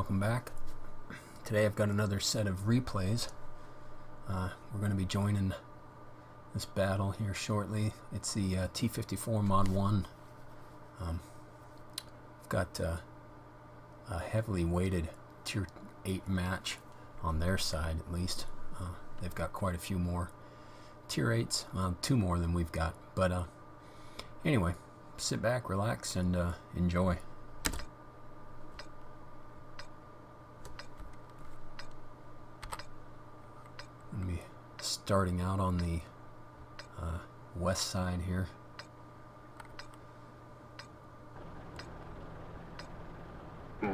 welcome back. Today I've got another set of replays. We're going to be joining this battle here shortly. It's the T-54 Mod 1. I've got a heavily weighted Tier 8 match on their side, at least. They've got quite a few more Tier 8s, two more than we've got. But anyway, sit back, relax, and enjoy. I'm going to be starting out on the west side here. We've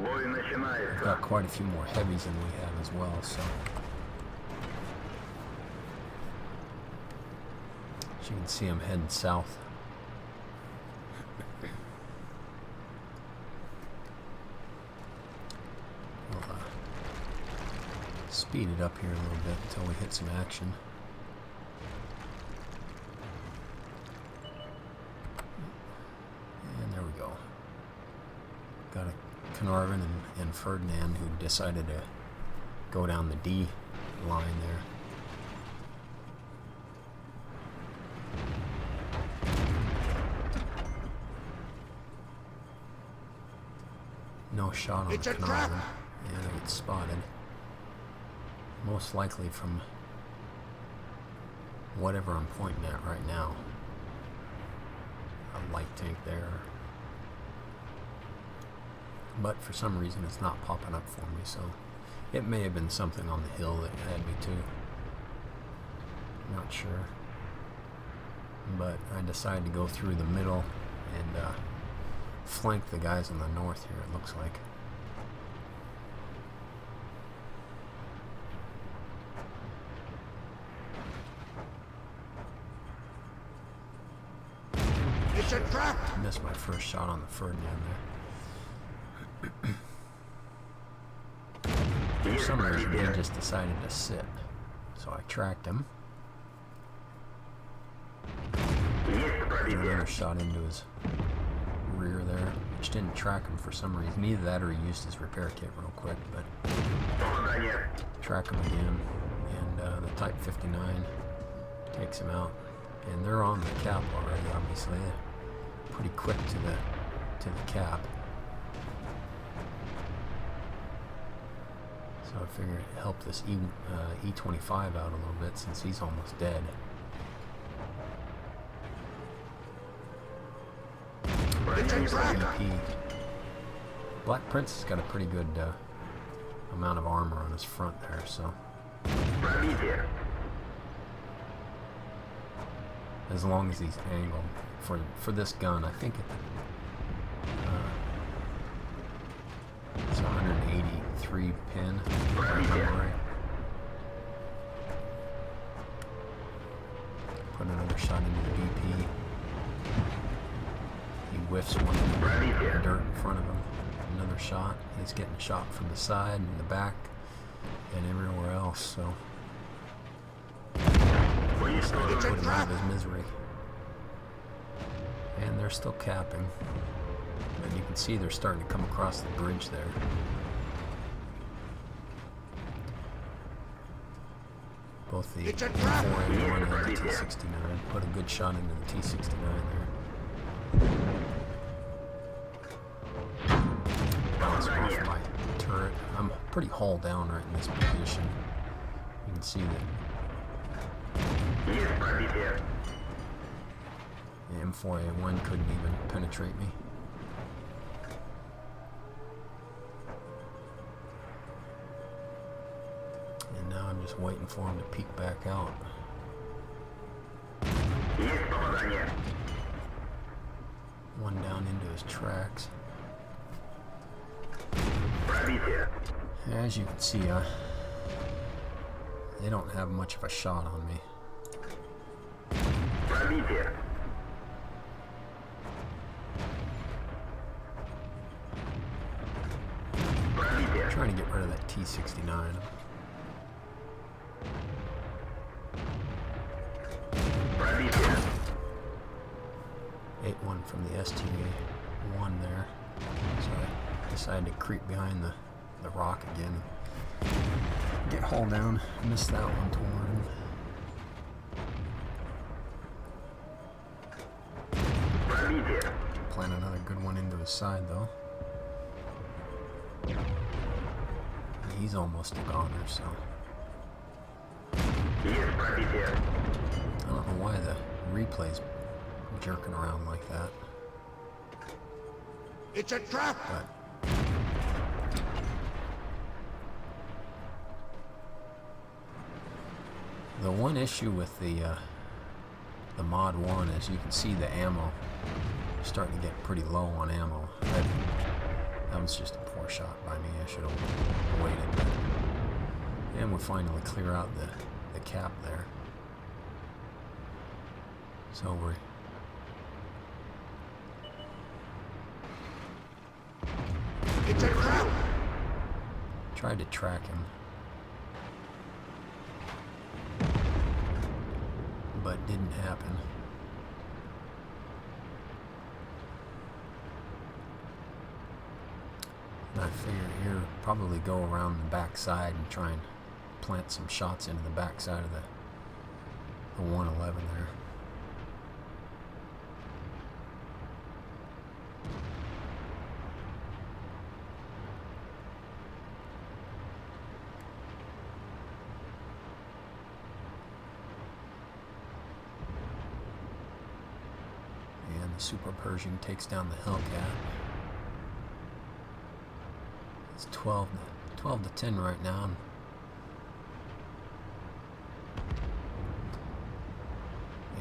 got quite a few more heavies than we have as well, so as you can see, I'm heading south. We'll speed it up here a little bit until we hit some action. And there we go. Got a Carnarvon and Ferdinand who decided to go down the D line there. No shot on the Carnarvon, and I get spotted. Most likely from whatever I'm pointing at right now. A light tank there. But for some reason it's not popping up for me, so it may have been something on the hill that had me too. Not sure. But I decided to go through the middle and flank the guys on the north here, it looks like. It's a trap! Missed my first shot on the Ferdinand there. For some reason he just decided to sit, so I tracked him. Another shot into his rear there, which didn't track him for some reason. Either that or he used his repair kit real quick, but track him again, and the Type 59 takes him out. And they're on the cap already, obviously. Pretty quick to the cap. So I figured it'd help this E25 out a little bit since he's almost dead. BP. Black Prince has got a pretty good amount of armor on his front there, so as long as he's angled for this gun, I think it's 183 pin. If I remember right. Put another shot into the BP. He whiffs one in the dirt in front of him. Another shot. He's getting shot from the side and the back and everywhere else. So decided to put him out of his misery. And they're still capping. And you can see they're starting to come across the bridge there. Both the E4A1 and the T69. Put a good shot into the T69 there. Bounce off my turret. I'm pretty hull down right in this position. You can see that the M4A1 couldn't even penetrate me. And now I'm just waiting for him to peek back out. One down into his tracks. As you can see, they don't have much of a shot on me. I'm trying to get rid of that T69. 8-1 from the STA-1 there. So I decided to creep behind the the rock again. Get hull down. Missed that one toward him. Plant another good one into his side though. He's almost a goner, so. I don't know why the replay's jerking around like that. It's a trap! But the one issue with the Mod 1 is you can see the ammo starting to get pretty low on ammo. That was just a poor shot by me. I should have waited. And we finally clear out the cap there. So we're It's a trap! tried to track him, but didn't happen. And I figure here probably go around the back side and try and plant some shots into the back side of the 111 there. And the Super Pershing takes down the Hellcat. It's 12 to 10 right now.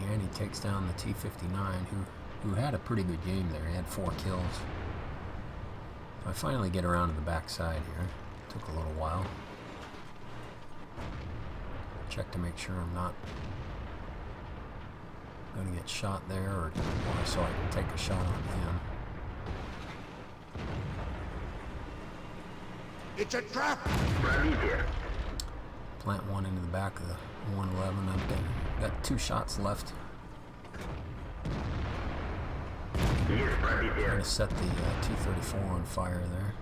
And he takes down the T-59, who had a pretty good game there. He had 4 kills. So I finally get around to the back side here. Took a little while. Check to make sure I'm not going to get shot there, or so I can take a shot on him. It's a trap! Plant one into the back of the 111. I've got 2 shots left. Trying to set the T-34 on fire there.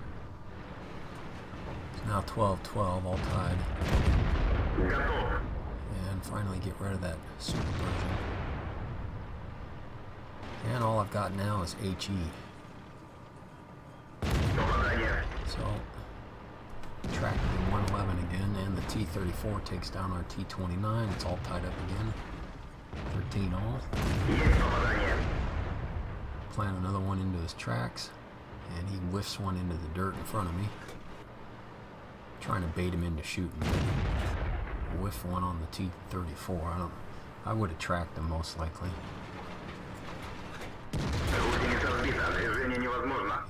It's now 12-12, all tied. And finally get rid of that Super Pershing. And all I've got now is HE. So, track the 111 again, and the T-34 takes down our T-29. It's all tied up again. 13 all. Plant another one into his tracks, and he whiffs one into the dirt in front of me. Trying to bait him into shooting. Whiff one on the T-34. I would have tracked him most likely.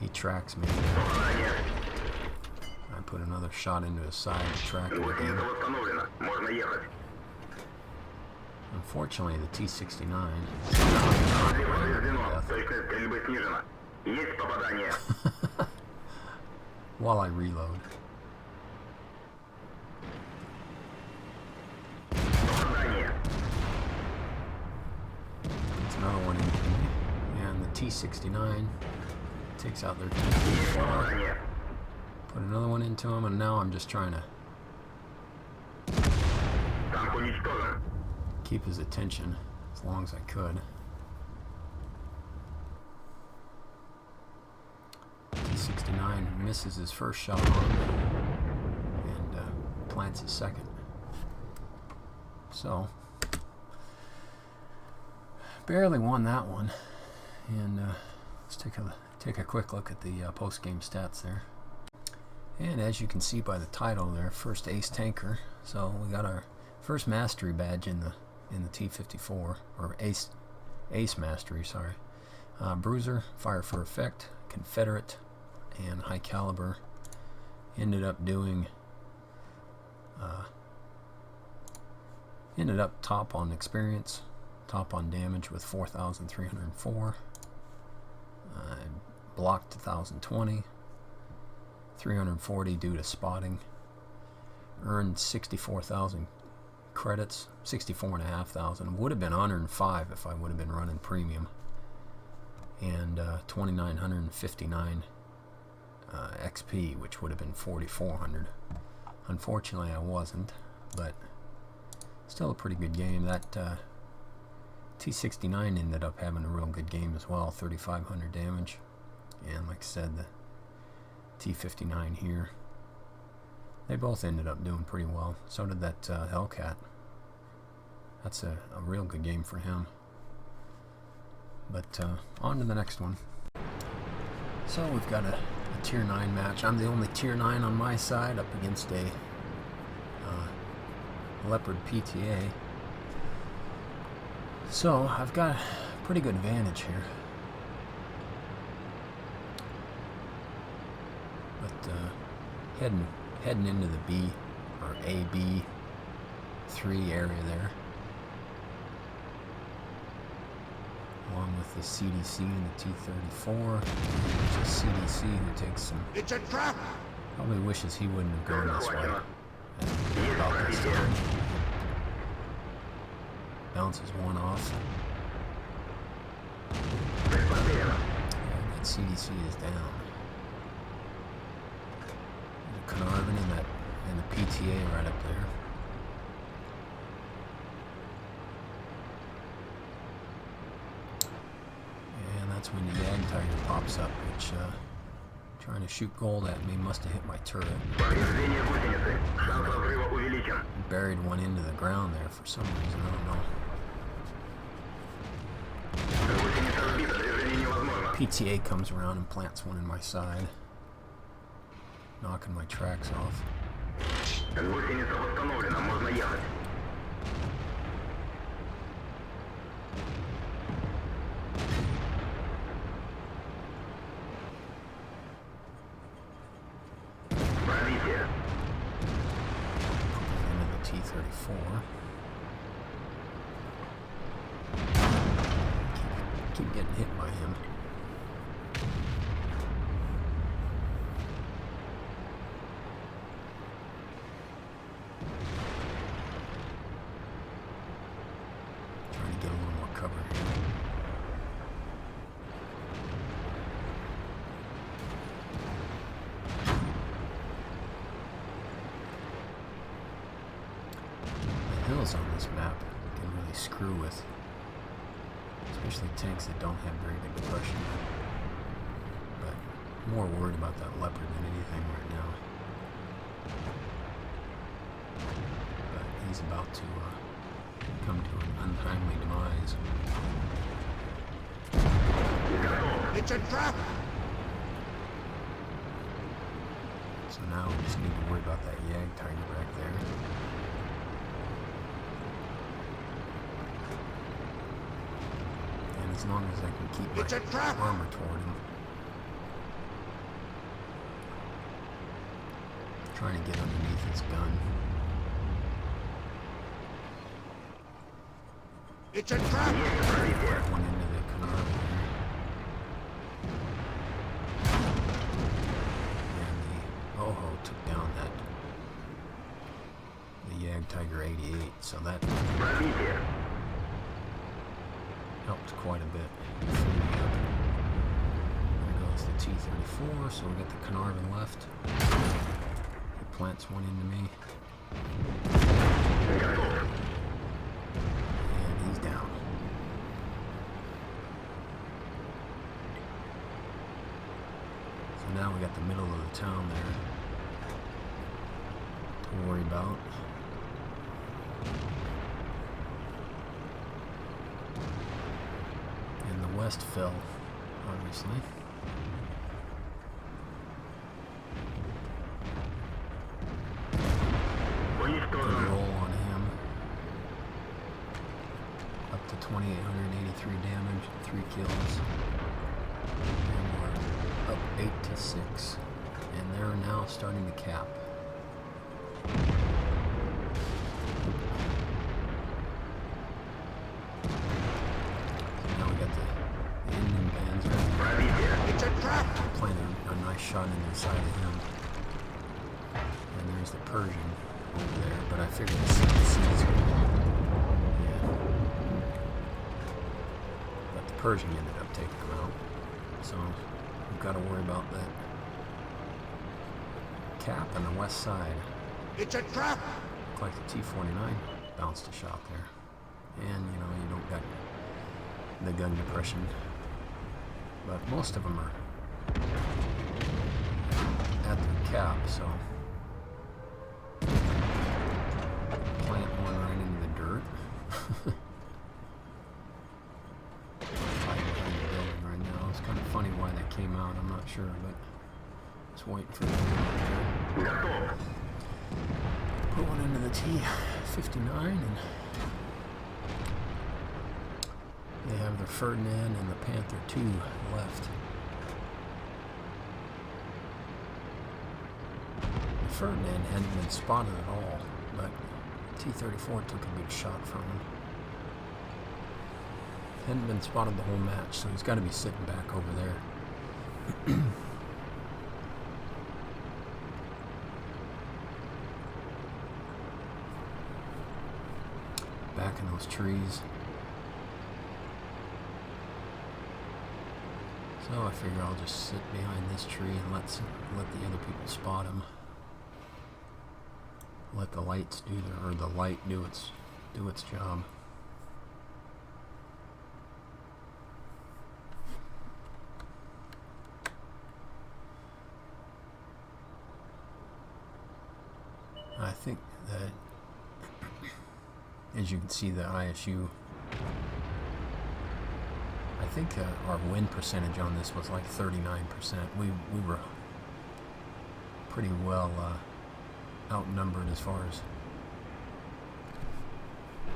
He tracks me. I put another shot into his side to track him again. Unfortunately, the T-69 while I reload. That's another one into me. And the T-69 takes out their T-34. Put another one into him, and now I'm just trying to keep his attention as long as I could. T-69 misses his first shot on him and plants his second. So, barely won that one. And let's take a quick look at the post-game stats there. And as you can see by the title there, first ace tanker. So we got our first mastery badge in the T-54, or ace mastery, sorry. Bruiser, fire for effect, Confederate, and high caliber. Ended up top on experience, top on damage with 4,304. Blocked 1,020. 340 due to spotting. Earned 64,000 credits, 64,500. Would have been 105 if I would have been running premium. And 2,959 XP, which would have been 4,400. Unfortunately, I wasn't, but still a pretty good game. That T69 ended up having a real good game as well, 3,500 damage. And like I said, the T59 here, they both ended up doing pretty well. So did that Hellcat. That's a real good game for him. But on to the next one. So we've got a Tier 9 match. I'm the only Tier 9 on my side up against a Leopard PTA. So I've got a pretty good advantage here. But heading into the B or AB3 area there, along with the CDC and the T-34. There's a CDC who takes some. It's a trap! Probably wishes he wouldn't have gone this way. About this time. Bounces one off. Yeah, that CDC is down. There's a Carnarvon and the PTA right up there. And that's when the Yag Tiger pops up, which trying to shoot gold at me, must have hit my turret. Buried one into the ground there for some reason, I don't know. PTA comes around and plants one in my side, knocking my tracks off. T-34. Keep getting hit by him. Trying to get a little more cover here. Hills on this map can really screw with, especially tanks that don't have very good depression. But I'm more worried about that Leopard than anything right now. But he's about to come to an untimely demise. It's a trap! So now we just need to worry about that Yag Tiger back there. As long as I can keep my armor toward him. Trying to get underneath his gun. It's a trap! Put one into the Carnarvon here. And the Oho took down the Yag Tiger 88, so that helped quite a bit. There goes the T-34, so we got the Carnarvon left. He plants one into me. And he's down. So now we got the middle of the town there to worry about. West fell, obviously. Good roll on him. Up to 2,883 damage, 3 kills. And we're up 8-6. And they're now starting to cap. Shot in the side of him. And there's the Persian over there, but I figured the CDC's yeah. But the Persian ended up taking him out. So we've got to worry about that cap on the west side. It's a trap! Looked like the T-49 bounced a shot there. And, you know, you don't got the gun depression. But most of them are at their cap, so... Plant one right into the dirt. Right behind the building right now. It's kind of funny why they came out, I'm not sure, but... Just waiting for them. Put one into the T-59 and they have the Ferdinand and the Panther II left. The Ferdinand hadn't been spotted at all, but T-34 took a good shot from him. Hadn't been spotted the whole match, so he's got to be sitting back over there. Back in those trees. So I figure I'll just sit behind this tree and let the other people spot him. Let the lights do the light do its job. I think that, as you can see, the ISU, I think our win percentage on this was like 39%. We were pretty well outnumbered as far as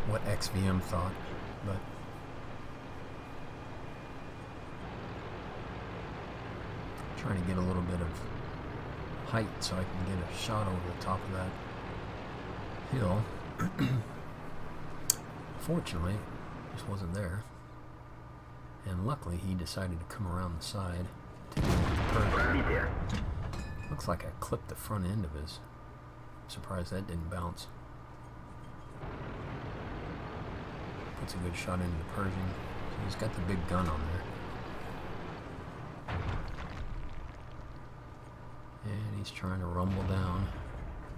what XVM thought, but trying to get a little bit of height so I can get a shot over the top of that hill. Fortunately, just wasn't there, and luckily he decided to come around the side to get the Persian. Looks like I clipped the front end of his. I'm surprised that didn't bounce. Puts a good shot into the Persian. So he's got the big gun on there. And he's trying to rumble down.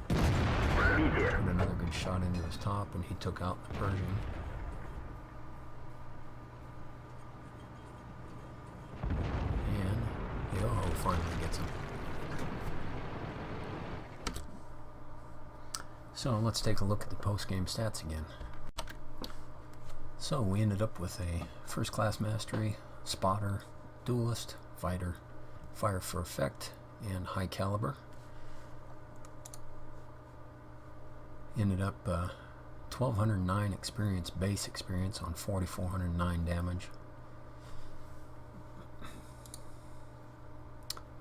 Put another good shot into his top, and he took out the Persian. And the Yoho finally gets him. So let's take a look at the post-game stats again. So we ended up with a first-class mastery, spotter, duelist, fighter, fire for effect, and high caliber. Ended up 1,209 experience, base experience on 4,409 damage.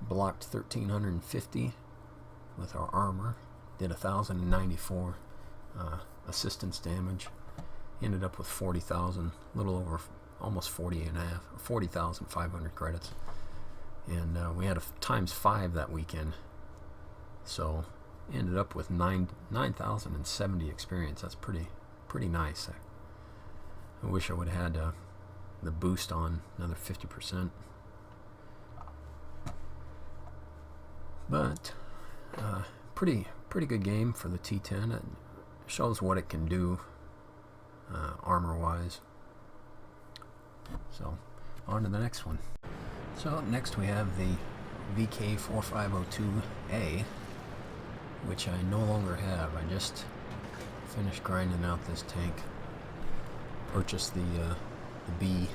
Blocked 1,350 with our armor. Did 1,094 assistance damage. Ended up with 40,000, a little over, almost 40,500 credits. And we had a ×5 that weekend. So ended up with 9,070 experience. That's pretty nice. I wish I would have had the boost on another 50%. But pretty good game for the T10. It shows what it can do armor wise. So on to the next one. So up next we have the VK4502A, which I no longer have. I just finished grinding out this tank. Purchased the B.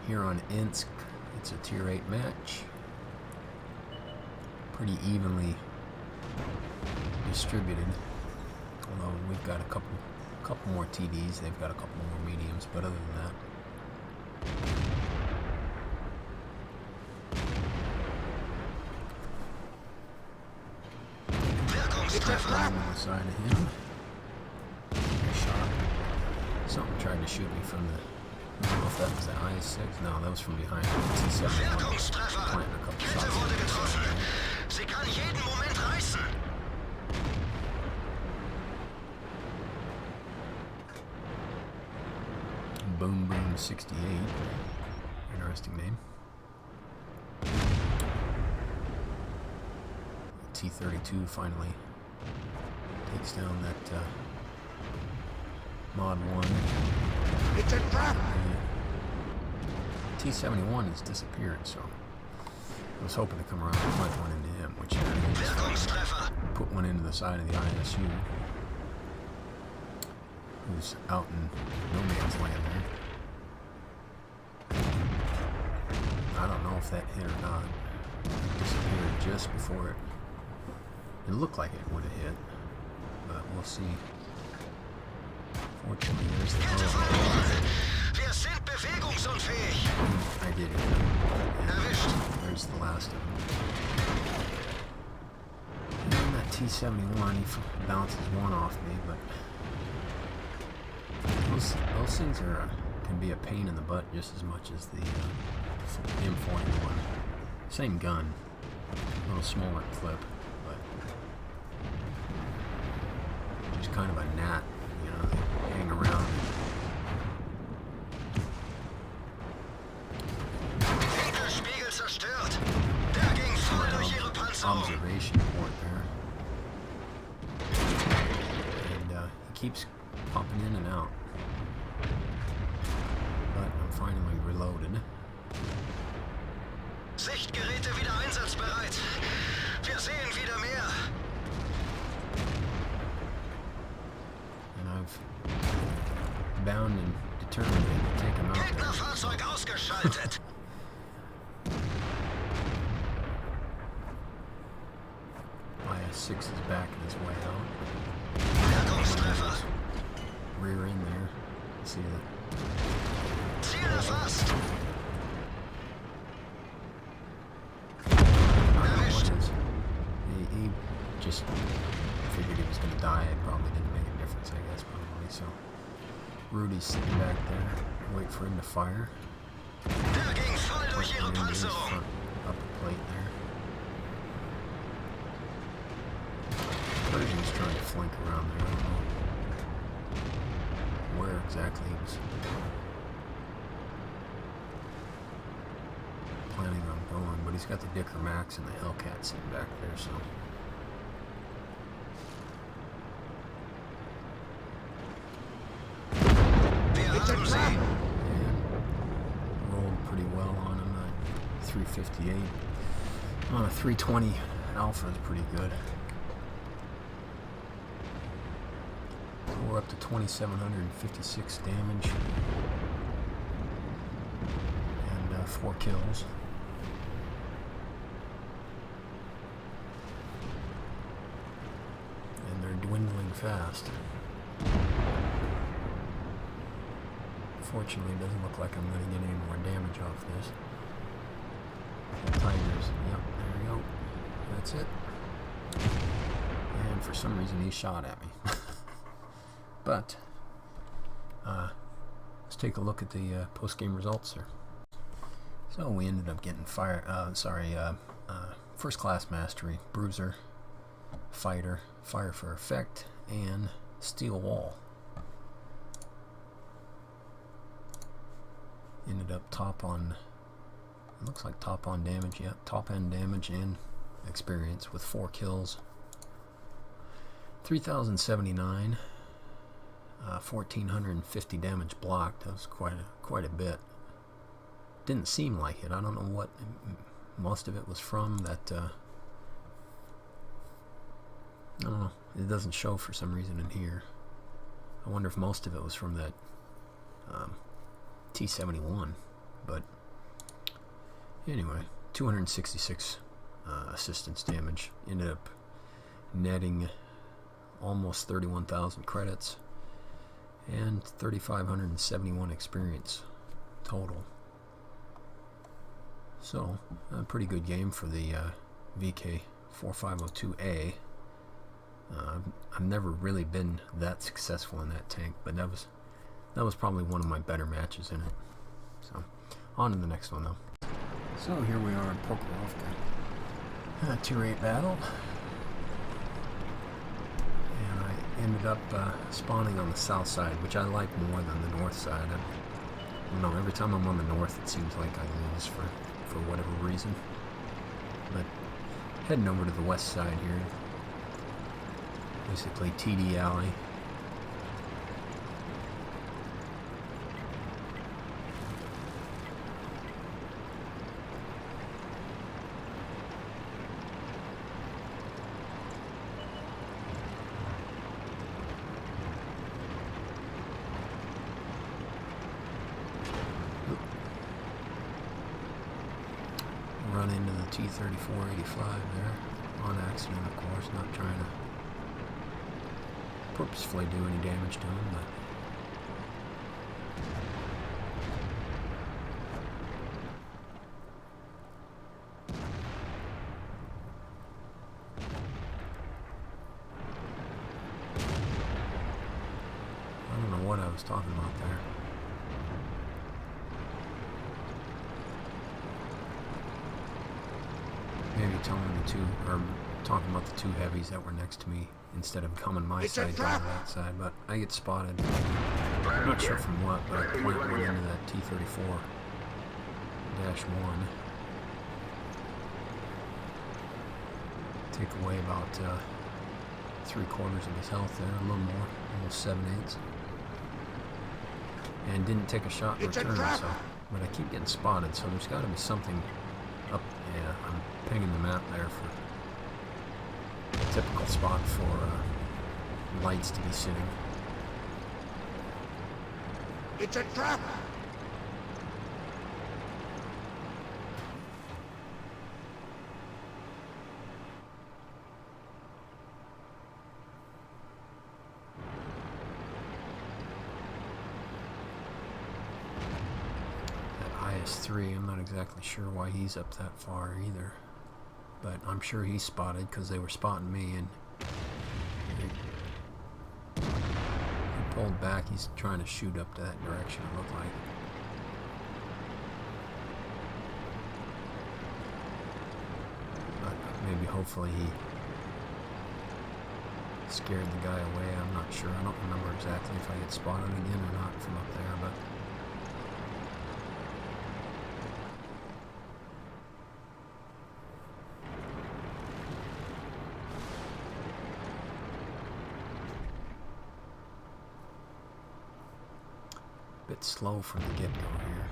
Here on Insk, it's a tier 8 match. Pretty evenly distributed. Although we've got a couple more TDs, they've got a couple more mediums, but other than that, on the side of him. Shot. Something tried to shoot me from the, I don't know if that was the IS-6. No, that was from behind. T-71. Planting a couple shots. Sie kann jeden Moment reißen. Boom Boom 68 in our interesting name. T-32 finally takes down that Mod 1. It's a trap! T-71 has disappeared, so I was hoping to come around and find one into him, which Wirkungstreffer. put one into the side of the ISU, who's out in no man's land there. I don't know if that hit or not. It disappeared just before it. It looked like it would have hit, but we'll see. Fortunately, there's the Wir sind bewegungsunfähig. I did it. Erwischt. There's the last of them. And that T-71, he bounces one off me, but those things are can be a pain in the butt just as much as the M41. Same gun, a little smaller clip, but just kind of a gnat, you know, they hang around. Winkelspiegel zerstört. Der ging voll durch ihre Panzerung. Observation port there. And he keeps popping in and out. But I'm finally reloaded. Sichtgeräte wieder einsatzbereit. Wir sehen wieder mehr. And I've bound and determined to take him out there. Gegnerfahrzeug ausgeschaltet. IS-6 is backing his way out. Wirkungstreffer. Rear end there. See that? Ziel erfasst. I don't know what his, he just figured he was going to die. It probably didn't make a difference, I guess, probably. So Rudy's sitting back there, wait for him to fire. Der ging voll durch ihre Into his Panzerung. front upper plate there. Persian's trying to flank around there. I don't know where exactly he was planning on going, but he's got the Dicker Max and the Hellcat sitting back there, so. Wir haben sie. And rolled pretty well on him at 358. On a 320 Alpha is pretty good. So we're up to 2,756 damage and 4 kills. And they're dwindling fast. Fortunately, it doesn't look like I'm going to get any more damage off this. The Tigers, yep, there we go. That's it. And for some reason, he shot at me. But, let's take a look at the post-game results here. So we ended up getting first class mastery, bruiser, fighter, fire for effect, and steel wall. Ended up top on, it looks like top on damage, yeah, top end damage and experience with 4 kills. 3,079, 1,450 damage blocked. That was quite a bit. Didn't seem like it. I don't know what most of it was from. That I don't know. It doesn't show for some reason in here. I wonder if most of it was from that T-71. But anyway, 266 assistance damage. Ended up netting almost 31,000 credits and 3,571 experience total. So a pretty good game for the VK4502A. I've never really been that successful in that tank, but that was probably one of my better matches in it. So on to the next one though. So here we are in Pokrovka. Tier 8 battle. And I ended up spawning on the south side, which I like more than the north side. No, every time I'm on the north, it seems like I lose for whatever reason. But heading over to the west side here, basically TD Alley. Run into the T-34-85 there, on accident of course, not trying to purposefully do any damage to him, but I don't know what I was talking about there. Maybe talking about the two heavies that were next to me instead of coming my side, going that side, but I get spotted. I'm not sure from what, but I point one into that T-34-1. Take away about 3/4 of his health there, a little more, almost 7/8. And didn't take a shot in return, so, but I keep getting spotted, so there's got to be something up. Yeah, I'm pinging the map there for a typical spot for lights to be sitting. It's a trap! IS-3, I'm not exactly sure why he's up that far either, but I'm sure he's spotted because they were spotting me, and he pulled back. He's trying to shoot up to that direction, it looked like. But maybe hopefully he scared the guy away. I'm not sure. I don't remember exactly if I get spotted again or not from up there, but bit slow from the get-go here.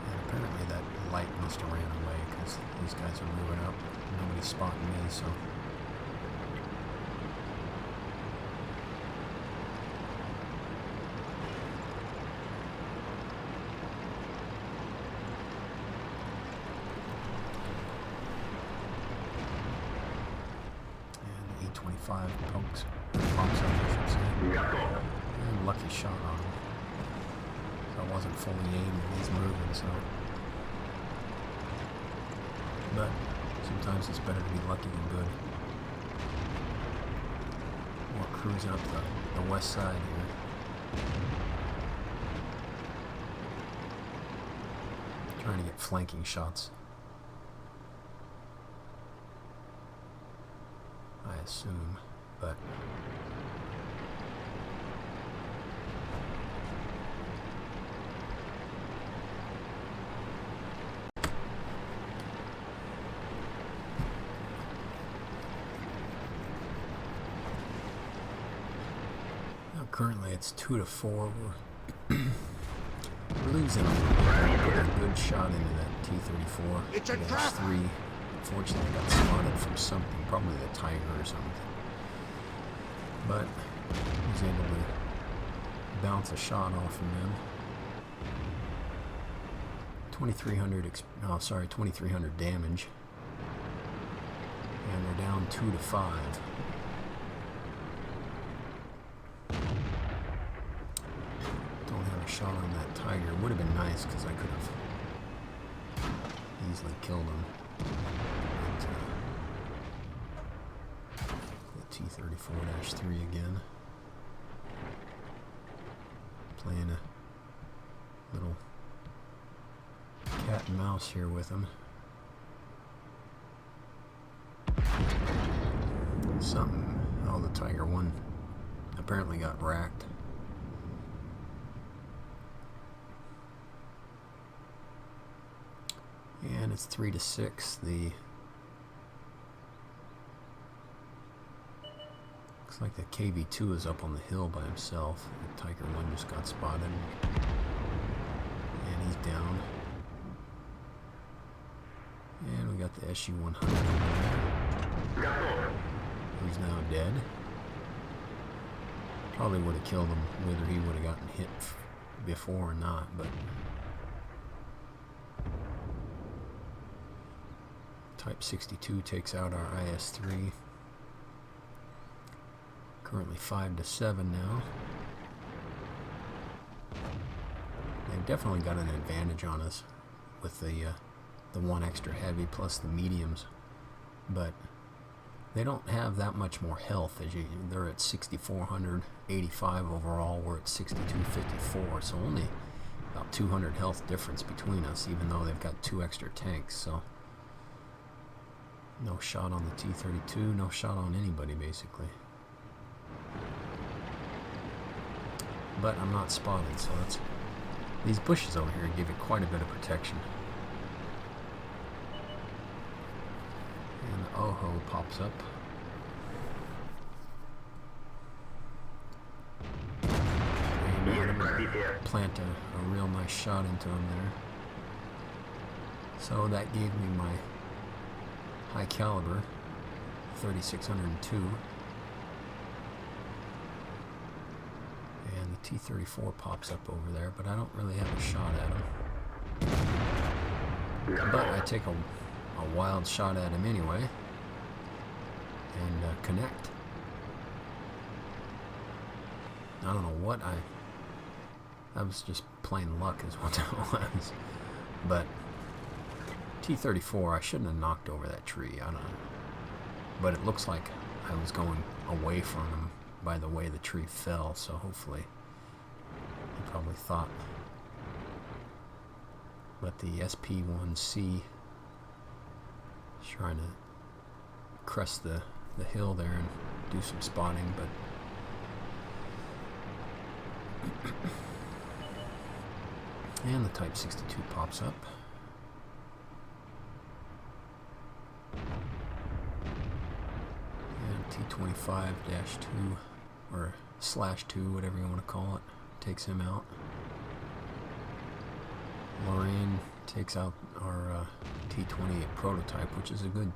And apparently that light must have ran away because these guys are moving up. Nobody's spotting me, so. Pokes up, I should say. And lucky shot on him. So I wasn't fully aimed and he's moving, so. But sometimes it's better to be lucky than good. We're cruising up the west side here. Trying to get flanking shots. I assume, but now currently it's 2-4. We're losing a little bit. I put a good shot into that T-34. It's a trap! S3. Unfortunately, I got spotted from something, probably the Tiger or something. But I was able to bounce a shot off of them. 2,300 damage. And they're down 2-5. Don't have a shot on that Tiger. Would have been nice because I could have easily killed him. The T-34-3 again. Playing a little cat and mouse here with him. something. Oh, the Tiger 1 apparently got racked. And it's 3-6. Looks like the KV2 is up on the hill by himself. The Tiger 1 just got spotted. And he's down. And we got the SU-100 over there. He's now dead. Probably would have killed him whether he would have gotten hit before or not, but Type 62 takes out our IS-3. Currently 5-7 now. They've definitely got an advantage on us with the one extra heavy plus the mediums, but they don't have that much more health. They're at 6,485 overall. We're at 6,254, so only about 200 health difference between us, even though they've got 2 extra tanks. So no shot on the T-32, no shot on anybody basically. But I'm not spotted, so that's, these bushes over here give it quite a bit of protection. And the Oho pops up. And I'm gonna plant a real nice shot into him there. So that gave me my high caliber 3602. And the T-34 pops up over there, but I don't really have a shot at him. But I take a wild shot at him anyway and connect. I don't know what that was just plain luck is what that was. But T-34, I shouldn't have knocked over that tree. I don't know. But it looks like I was going away from him by the way the tree fell, so hopefully he probably thought. But the SP-1C is trying to crest the hill there and do some spotting, but and the Type 62 pops up. And T-25-2 or /2, whatever you want to call it, takes him out. Lorraine takes out our T-28 prototype, which is a good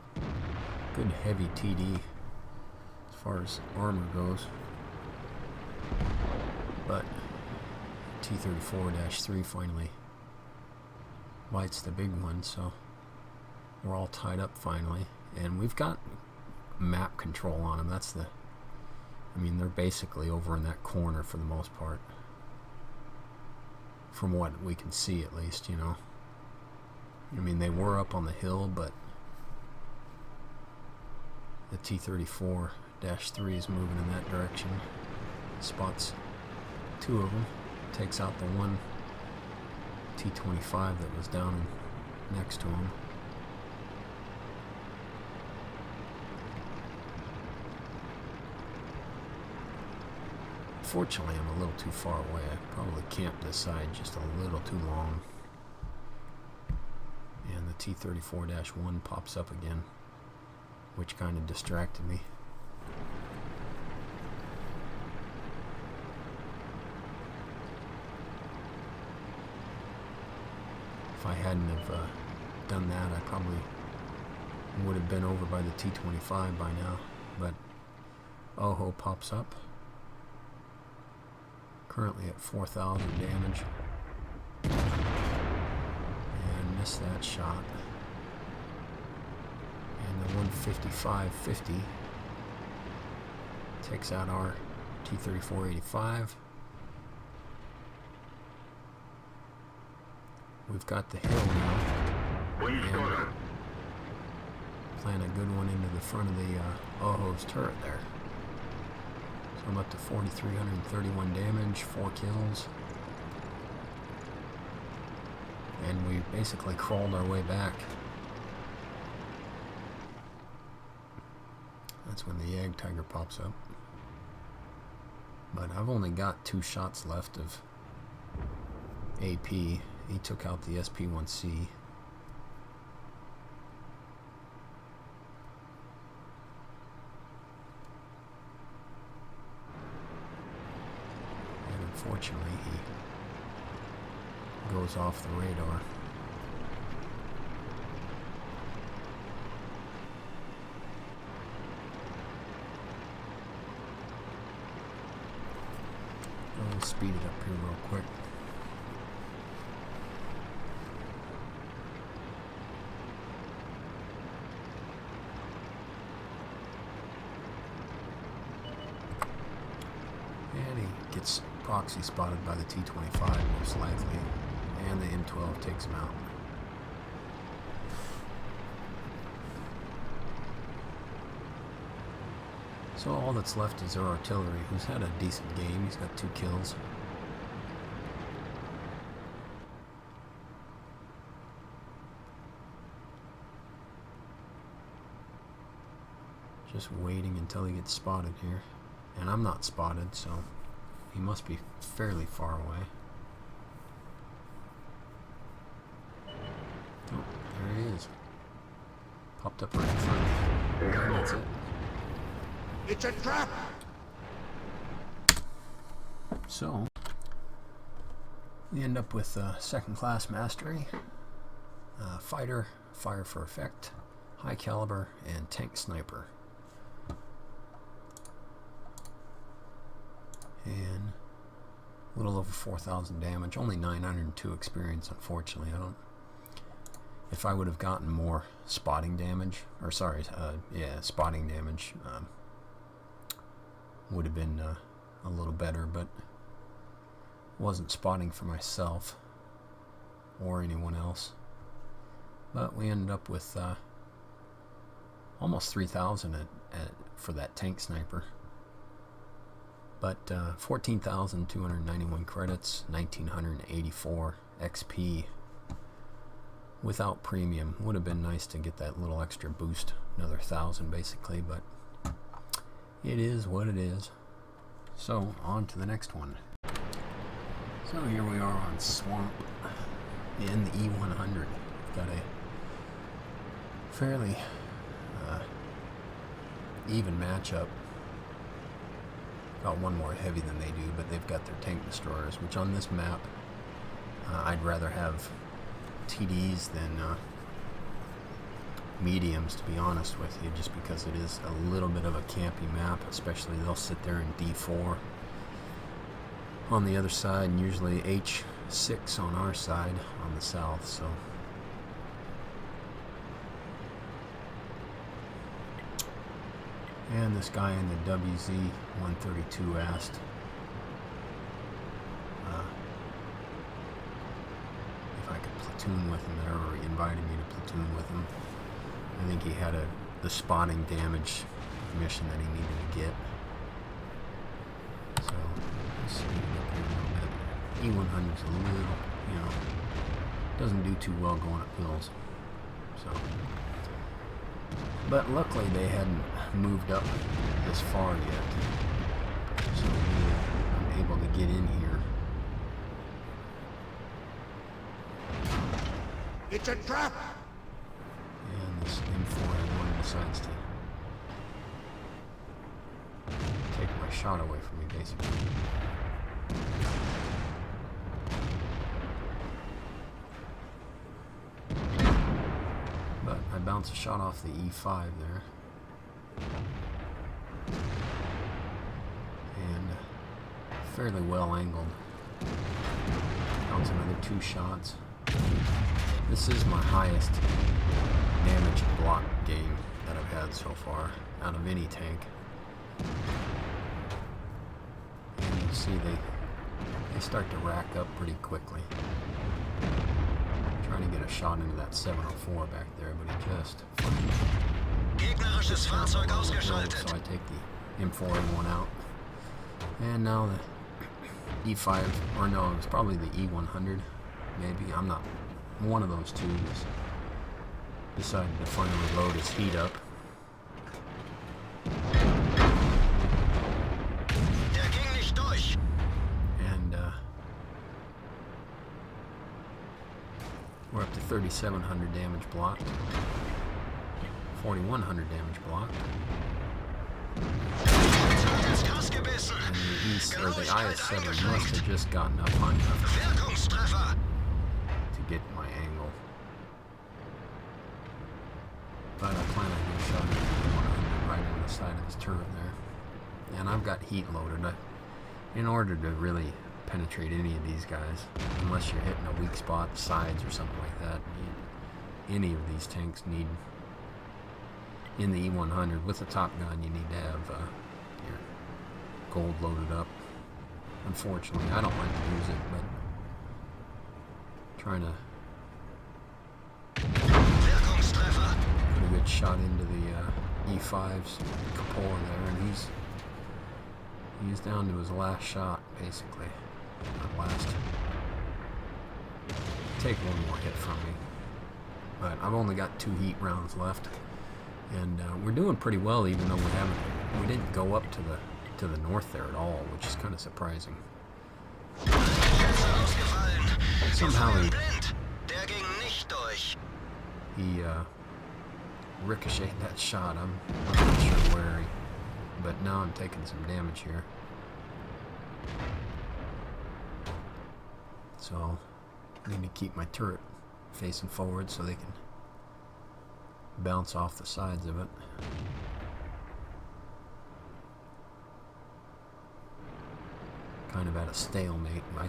heavy TD as far as armor goes. But T-34-3 finally bites the big one, so we're all tied up finally, and we've got map control on them. I mean, they're basically over in that corner for the most part, from what we can see at least, you know. I mean, they were up on the hill, but the T-34-3 is moving in that direction. Spots 2 of them, takes out the one T-25 that was down next to him. Fortunately, I'm a little too far away. I probably camped this side just a little too long. And the T-34-1 pops up again, which kind of distracted me. If I hadn't have done that, I probably would have been over by the T-25 by now. But Oho pops up. Currently at 4,000 damage. And missed that shot. And the 155-50 takes out our T-34-85. We've got the hill now. And plant a good one into the front of the Oho's turret there. So I'm up to 4,331 damage, 4 kills. And we basically crawled our way back. That's when the Yag Tiger pops up. But I've only got 2 shots left of AP. He took out the SP-1C. And unfortunately, he goes off the radar. We'll speed it up here real quick. And he gets proxy spotted by the T-25 most likely, and the M12 takes him out. So all that's left is our artillery, who's had a decent game. He's got 2 kills. Just waiting until he gets spotted here. And I'm not spotted, so he must be fairly far away. Oh, there he is. Popped up right in front of me. And that's it. It's a trap! So, we end up with second class mastery, fighter, fire for effect, high caliber, and tank sniper. And a little over 4,000 damage, only 902 experience, unfortunately. If I would have gotten more spotting damage, or sorry, spotting damage, would have been a little better, but wasn't spotting for myself or anyone else. But we ended up with almost 3,000 for that tank sniper. But 14,291 credits, 1,984 XP without premium. Would have been nice to get that little extra boost, another 1,000 basically, but it is what it is. So, on to the next one. So here we are on Swamp in the E100. We've got a fairly even matchup. Got one more heavy than they do, but they've got their tank destroyers, which on this map, I'd rather have TDs than mediums, to be honest with you, just because it is a little bit of a campy map, especially they'll sit there in D4 on the other side, and usually H6 on our side on the south, so. And this guy in the WZ-132 asked if I could platoon with him there, or he invited me to platoon with him. I think he had the spotting damage mission that he needed to get. So, let's speed it up here a little bit. E100's a little, doesn't do too well going up hills. So, but luckily they hadn't moved up this far yet. So I'm able to get in here. It's a trap! And this M4A1 decides to take my shot away from me, basically. But I bounce a shot off the E5 there. And fairly well angled. Bounce another 2 shots. This is my highest damage block game that I've had so far out of any tank. And you see they start to rack up pretty quickly. Trying to get a shot into that 704 back there, but he just Gegnerisches Fahrzeug so ausgeschaltet. I take the M4A1 out. And now the E5, or no, it was probably the E100, maybe. I'm not. One of those two decided to finally load his heat up. 3,700 damage blocked. 4,100 damage blocked. And the East, or the IS-7 must have just gotten up high enough to get my angle. But I plan on getting shot at right on the side of his turret there. And I've got heat loaded. In order to really penetrate any of these guys, unless you're hitting a weak spot, sides or something like that, any of these tanks need, in the E100, with the Top Gun, you need to have your gold loaded up. Unfortunately, I don't like to use it, but trying to put a good shot into the E5's cupola there, and he's down to his last shot, basically. Not last. Take one more hit from me. But I've only got 2 heat rounds left. And we're doing pretty well, even though we didn't go up to the north there at all, which is kind of surprising. Somehow he ricocheted that shot. I'm not sure where but now I'm taking some damage here. So I need to keep my turret facing forward so they can bounce off the sides of it. Kind of at a stalemate. I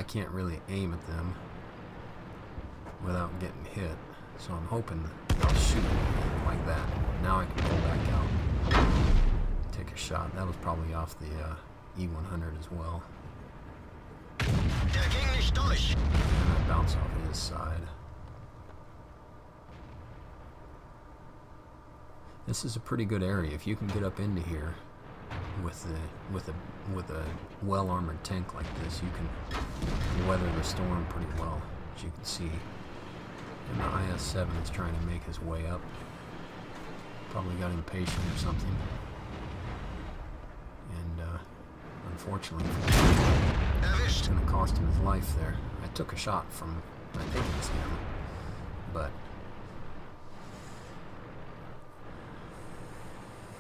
can't really aim at them without getting hit. So I'm hoping they'll shoot like that. Now I can pull back out, take a shot. That was probably off the E100 as well. And I bounce off his side. This is a pretty good area. If you can get up into here with a well-armored tank like this, you can weather the storm pretty well, as you can see. And the IS-7 is trying to make his way up. Probably got impatient or something. And unfortunately, it's going to cost him his life there. I took a shot from, I think it was him, but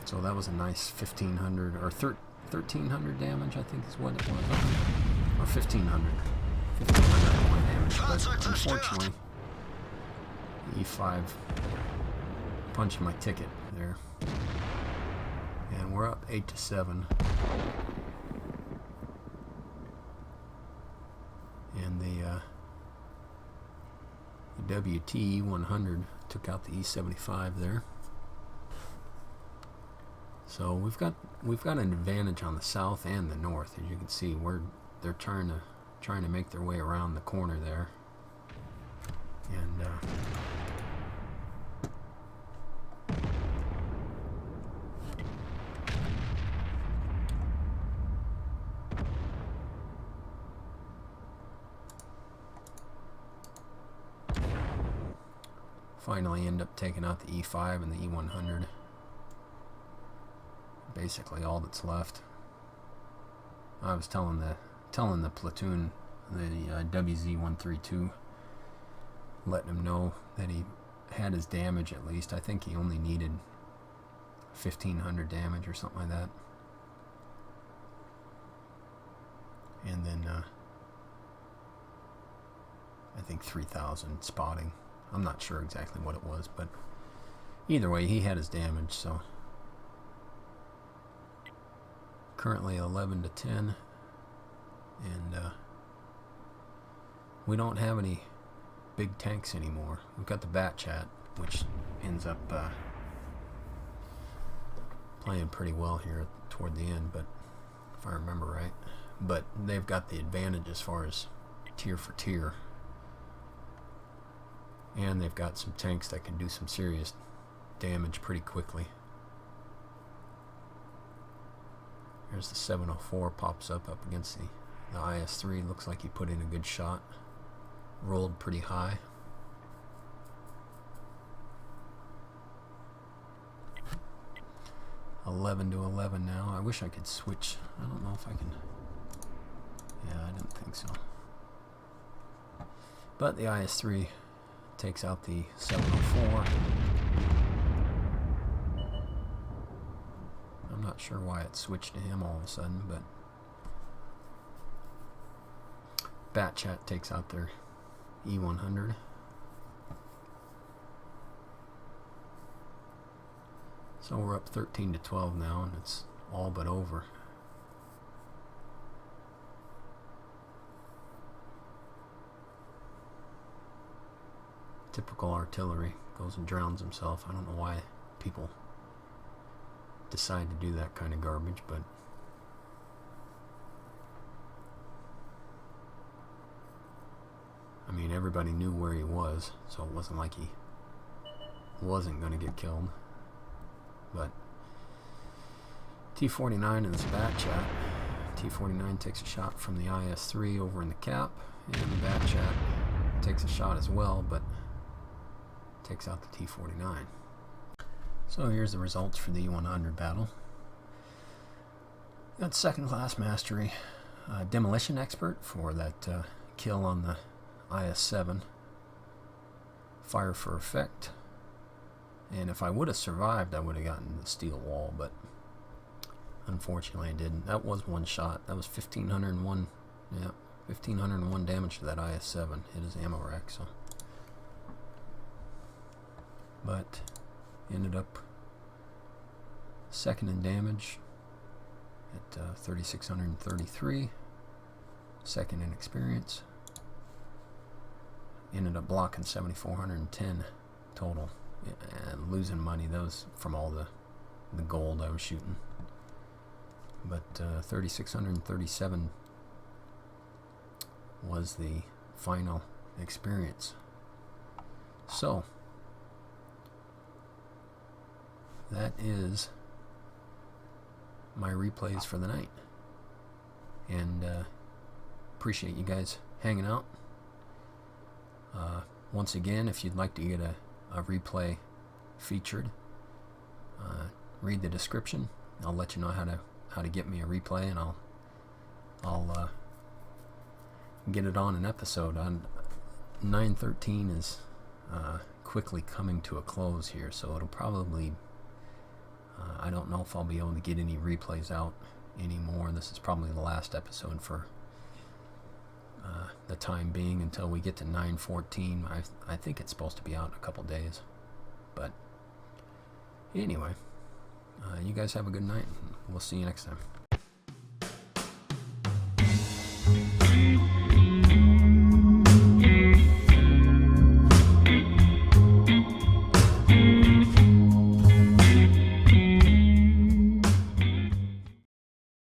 so that was a nice 1,500 or 1,300 damage, I think is what it was, or 1,500 damage. But unfortunately, E5 punched my ticket there, and we're up 8-7. And the WT 100 took out the E75 there. So we've got an advantage on the south and the north, as you can see. They're trying to make their way around the corner there, and finally end up taking out the E5 and the E100. Basically all that's left. I was telling the platoon, the WZ-132, letting him know that he had his damage at least. I think he only needed 1,500 damage or something like that. And then I think 3,000 spotting. I'm not sure exactly what it was, but either way, he had his damage. So currently 11-10, and we don't have any big tanks anymore. We've got the Batchat, which ends up playing pretty well here toward the end, but if I remember right. But they've got the advantage as far as tier for tier. And they've got some tanks that can do some serious damage pretty quickly. There's the 704 pops up against the IS-3. Looks like he put in a good shot. Rolled pretty high. $11 to 11 now. I wish I could switch. I don't know if I can. Yeah, I didn't think so. But the IS-3 takes out the 704. I'm not sure why it switched to him all of a sudden, but Batchat takes out their E100. So we're up 13-12 now, and it's all but over. Typical artillery, goes and drowns himself. I don't know why people decide to do that kind of garbage, but I mean, everybody knew where he was, so it wasn't like he wasn't going to get killed. But T-49 in this Batchat. T-49 takes a shot from the IS-3 over in the cap, and the Batchat takes a shot as well, but takes out the T-49. So here's the results for the E100 battle. Got second class mastery, demolition expert for that kill on the IS-7, fire for effect, and if I would have survived I would have gotten the steel wall, but unfortunately I didn't. That was one shot. That was 1501, yeah, 1501 damage to that IS-7. Hit his ammo rack, so. But ended up second in damage at 3633, second in experience. Ended up blocking 7410 total, and losing money. That was from all the gold I was shooting. But 3637 was the final experience. So that is my replays for the night, and appreciate you guys hanging out. Once again, if you'd like to get a replay featured, read the description. I'll let you know how to get me a replay, and I'll get it on an episode. On 9/13 is quickly coming to a close here, so it'll probably I don't know if I'll be able to get any replays out anymore. This is probably the last episode for the time being until we get to 9/14. I think it's supposed to be out in a couple days. But anyway, you guys have a good night, and we'll see you next time.